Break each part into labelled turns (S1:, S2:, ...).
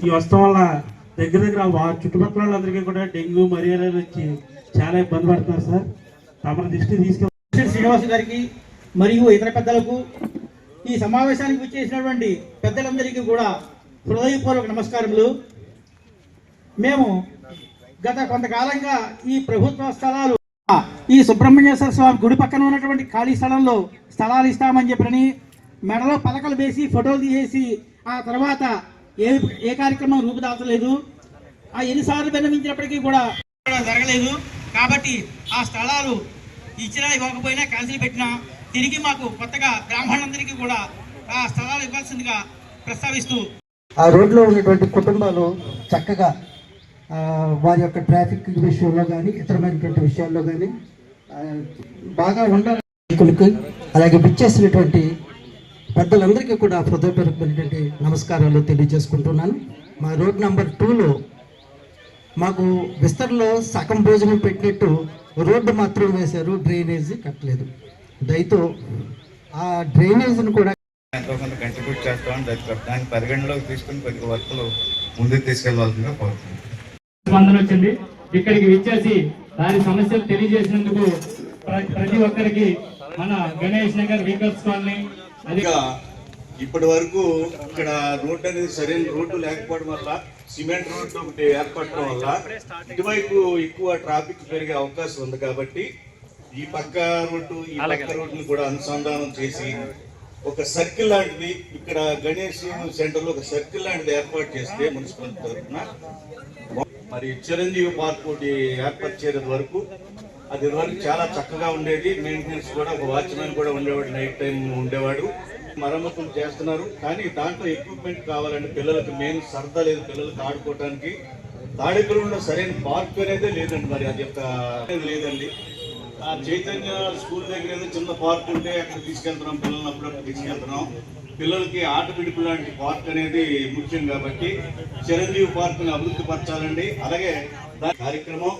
S1: ఈ వస్తం వల్ల దగ్గర చుట్టుపక్కల వాళ్ళందరికీ కూడా డెంగ్యూ మలేరియాలు వచ్చి చాలా ఇబ్బంది పడుతున్నారు సార్. తమ దృష్టి తీసుకెళ్ళి
S2: శ్రీనివాస్ గారికి మరియు ఇతర పెద్దలకు ఈ సమావేశానికి వచ్చేసినటువంటి పెద్దలందరికీ కూడా హృదయపూర్వక నమస్కారములు. మేము గత కొంతకాలంగా ఈ ప్రభుత్వ స్థలాలు ఈ సుబ్రహ్మణ్యేశ్వర స్వామి గుడి పక్కన ఉన్నటువంటి ఖాళీ స్థలంలో స్థలాలు ఇస్తామని చెప్పని మెడలో పలకలు వేసి ఫోటోలు తీసేసి ఆ తర్వాత ఏ కార్యక్రమం రూపుదాల్చలేదు. ఆ ఎన్నిసార్లు విన్నవించినప్పటికీ కూడా జరగలేదు. కాబట్టి ఆ స్థలాలు ఇచ్చినా ఇవ్వకపోయినా క్యాన్సిల్ పెట్టినా తిరిగి మాకు కొత్తగా బ్రాహ్మణులందరికీ కూడా ఆ స్థలాలు ఇవ్వాల్సిందిగా ప్రస్తావిస్తూ
S3: ఆ రోడ్లో ఉన్నటువంటి కుటుంబాలు చక్కగా వారి యొక్క ట్రాఫిక్ విషయంలో కానీ ఇతరమైనటువంటి విషయాల్లో కానీ బాగా ఉండాలి. అలాగే విచ్చేసినటువంటి పెద్దలందరికీ కూడా హృదయపూర్వకమైనటువంటి నమస్కారాలు తెలియజేసుకుంటున్నాను. మా రోడ్ నెంబర్ 2లో మాకు విస్తరణలో సగం భోజనం పెట్టినట్టు రోడ్డు మాత్రం వేశారు, డ్రైనేజీ కట్టలేదు. దయతో ఆ డ్రైనేజీని కూడా
S4: ఎంతో కొంత కంట్రిబ్యూట్ చేస్తామని దాన్ని పరిగణలోకి తీసుకుని కొద్ది వర్కులు ముందుకు తీసుకెళ్లవలసిందిగా కోరుతున్నాను.
S5: స్పందన వచ్చింది. ఇక్కడికి విచ్చేసి దాని సమస్యలు తెలియజేసినందుకు ప్రతి ఒక్కరికి మన గణేష్ నగర్ వీకర్స్ కాలనీ
S4: ఇప్పటి వరకు ఇక్కడ రోడ్డు అనేది సరైన రోడ్డు లేకపోవడం వల్ల సిమెంట్ రోడ్డు ఒకటి ఏర్పడటం వల్ల ఇటువైపు ఎక్కువ ట్రాఫిక్ పెరిగే అవకాశం ఉంది. కాబట్టి ఈ పక్క రోడ్డు ఈ పక్క రోడ్డుని కూడా అనుసంధానం చేసి ఒక సర్కిల్ లాంటిది ఇక్కడ గణేష్ సెంటర్ లో ఒక సర్కిల్ లాంటిది ఏర్పాటు చేస్తే మున్సిపల్ తరఫున మరి చిరంజీవి పార్క్ ఒకటి ఏర్పాటు చేయడం వరకు అది వరకు చాలా చక్కగా ఉండేది. మెయింటెనెన్స్ కూడా ఒక వాచ్మెన్ కూడా ఉండేవాడు, నైట్ టైం ఉండేవాడు. మరమ్మతులు చేస్తున్నారు. కానీ దాంట్లో ఎక్విప్మెంట్ కావాలంటే పిల్లలకు మెయిన్ సరదా లేదు, పిల్లలకు ఆడుకోవడానికి. తాడేపల్లిలో సరైన పార్క్ అనేది లేదండి. మరి అది యొక్క లేదండి. ఆ చైతన్య స్కూల్ దగ్గర ఏదో చిన్న పార్క్ ఉంటే అక్కడ తీసుకెళ్తున్నాం, పిల్లల్ని అప్పుడప్పుడు తీసుకెళ్తున్నాం. పిల్లలకి ఆట విడుపు లాంటి పార్క్ అనేది ముఖ్యం. కాబట్టి చిరంజీవి పార్క్ని అభివృద్ధి పరచాలండి. అలాగే దాని కార్యక్రమం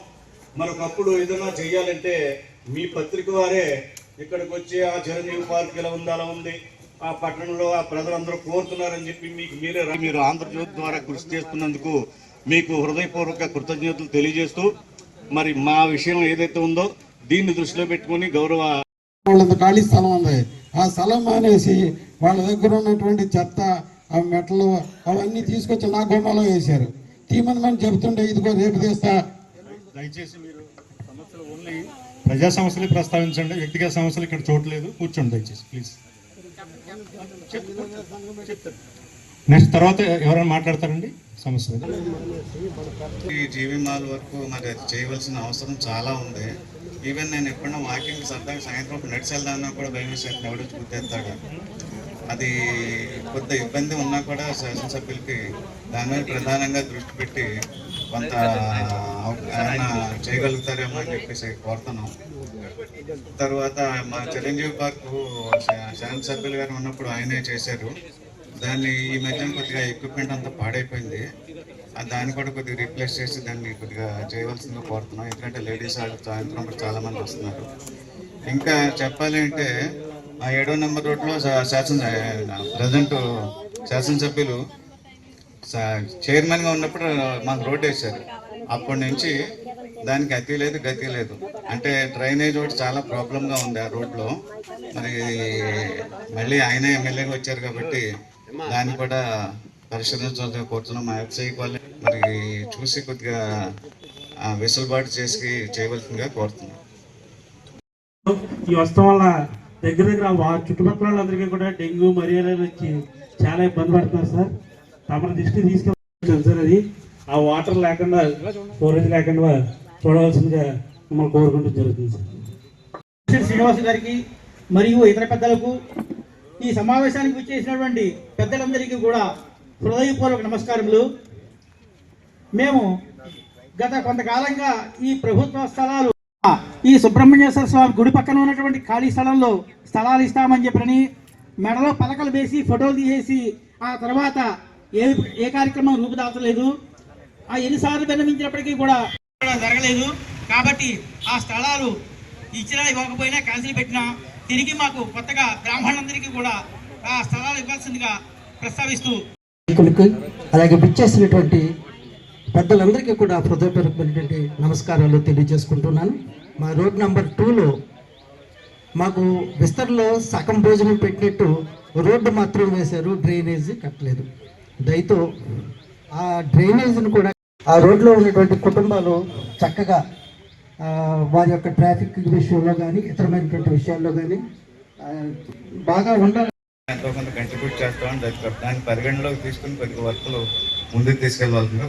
S4: మనకప్పుడు ఏదైనా చెయ్యాలంటే మీ పత్రిక వారే ఇక్కడికి వచ్చి ఆ చిరంజీవి పార్క్ ఇలా ఉంది, అలా ఉంది, ఆ పట్టణంలో ఆ ప్రజలందరూ కోరుతున్నారని చెప్పి మీరు ఆంధ్రజ్యోతి ద్వారా కృషి చేస్తున్నందుకు మీకు హృదయపూర్వక కృతజ్ఞతలు తెలియజేస్తూ మరి మా విషయం ఏదైతే ఉందో దీన్ని దృష్టిలో పెట్టుకుని
S6: వాళ్ళ ఖాళీ స్థలం ఉంది, ఆ స్థలం మానేసి వాళ్ళ దగ్గర ఉన్నటువంటి చెత్త ఆ మెట్టలు అవన్నీ తీసుకొచ్చి నా గుమ్మలో వేశారు. తీమని చెబుతుంటే ఇదిగో రేపు తీస్తా.
S7: దయచేసి మీరు సమస్యలు ఓన్లీ ప్రజా సమస్యలు ప్రస్తావించండి, వ్యక్తిగత సమస్యలు ఇక్కడ చూడలేదు. కూర్చోండి దయచేసి ప్లీజ్. నెక్స్ట్ తర్వాత ఎవరైనా మాట్లాడతారండి సమస్య.
S4: ఈ జీవి మాల్ వరకు మరి అది చేయవలసిన అవసరం చాలా ఉంది. ఈవెన్ నేను ఎప్పుడైనా వాకింగ్ సరదాగా సాయంత్రం నడిచి వెళ్దామన్నా కూడా భయం వేసేది, ఎవడో గుర్తెత్తాడు. అది కొంత ఇబ్బంది ఉన్నా కూడా శాసనసభ్యులకి దాని మీద ప్రధానంగా దృష్టి పెట్టి కొంత ఏమైనా చేయగలుగుతారేమో అని చెప్పేసి కోరుతున్నాం. తర్వాత మా చిరంజీవి పార్కు శాసనసభ్యులు గారు ఉన్నప్పుడు ఆయనే చేశారు. దాన్ని ఈ మధ్యన కొద్దిగా ఎక్విప్మెంట్ అంతా పాడైపోయింది. దాన్ని కూడా కొద్దిగా రీప్లేస్ చేసి దాన్ని కొద్దిగా చేయవలసిందిగా కోరుతున్నాం. ఎందుకంటే లేడీస్ సాయంత్రం చాలామంది వస్తున్నారు. ఇంకా చెప్పాలి అంటే ఆ 7వ నెంబర్ రోడ్లో ప్రజెంట్ శాసనసభ్యులు చైర్మన్గా ఉన్నప్పుడు మాకు రోడ్ వేశారు. అప్పటి నుంచి దానికి అతి లేదు గతి లేదు. అంటే డ్రైనేజ్ ఒకటి చాలా ప్రాబ్లంగా ఉంది ఆ రోడ్లో. మరి మళ్ళీ ఆయనే ఎమ్మెల్యేగా వచ్చారు కాబట్టి దాన్ని కూడా పరిశీలించాలని కోరుతున్నాం. మా ఎఫ్సీకి వాళ్ళని మరి చూసి కొద్దిగా వెసులుబాటు చేసి చేయవలసిందిగా కోరుతున్నాం.
S1: ఈ వస్తం వల్ల దగ్గర చుట్టుపక్కల వాళ్ళందరికీ కూడా డెంగ్యూ మలేరియాలు వచ్చి చాలా ఇబ్బంది పడుతున్నారు సార్. తమ దృష్టి తీసుకెళ్ళాలి సార్. అది ఆ వాటర్ లేకుండా స్టోరేజ్ లేకుండా చూడవలసిందిగా మిమ్మల్ని కోరుకుంటూ జరుగుతుంది సార్.
S2: శ్రీనివాస్ గారికి మరియు ఇతర పెద్దలకు ఈ సమావేశానికి వచ్చేసినటువంటి పెద్దలందరికీ కూడా హృదయపూర్వక నమస్కారములు. మేము గత కొంతకాలంగా ఈ ప్రభుత్వ స్థలాలు ఈ సుబ్రహ్మణ్యేశ్వర స్వామి గుడి పక్కన ఉన్నటువంటి ఖాళీ స్థలంలో స్థలాలు ఇస్తామని చెప్పని మెడలో పలకలు వేసి ఫోటోలు తీసేసి ఆ తర్వాత ఏ కార్యక్రమం రూపుదాల్చలేదు. ఆ ఎన్నిసార్లు విన్నవించినప్పటికీ కూడా జరగలేదు. కాబట్టి ఆ స్థలాలు ఇచ్చినా ఇవ్వకపోయినా క్యాన్సిల్ పెట్టినా తిరిగి మాకు కొత్తగా బ్రాహ్మణులందరికీ కూడా ఆ స్థలాలు ఇవ్వాల్సిందిగా ప్రస్తావిస్తూ
S3: నాయకులకు అలాగే విచ్చేసినటువంటి పెద్దలందరికీ కూడా హృదయపూర్వకమైనటువంటి నమస్కారాలు తెలియజేసుకుంటున్నాను. మా రోడ్ నెంబర్ 2లో మాకు విస్తరణలో సగం భోజనం పెట్టినట్టు రోడ్డు మాత్రం వేశారు, డ్రైనేజీ కట్టలేదు. దయతో ఆ డ్రైనేజీని కూడా ఆ రోడ్లో ఉన్నటువంటి కుటుంబాలు చక్కగా వారి యొక్క ట్రాఫిక్ విషయంలో కానీ ఇతరమైనటువంటి విషయాల్లో కానీ బాగా ఉండాలి.
S8: ఎంతో కొంత కంట్రిబ్యూట్ చేస్తామని దాన్ని పరిగణలోకి తీసుకుని కొద్దిగా వర్క్లు ముందుకు తీసుకెళ్లాల్సిందిగా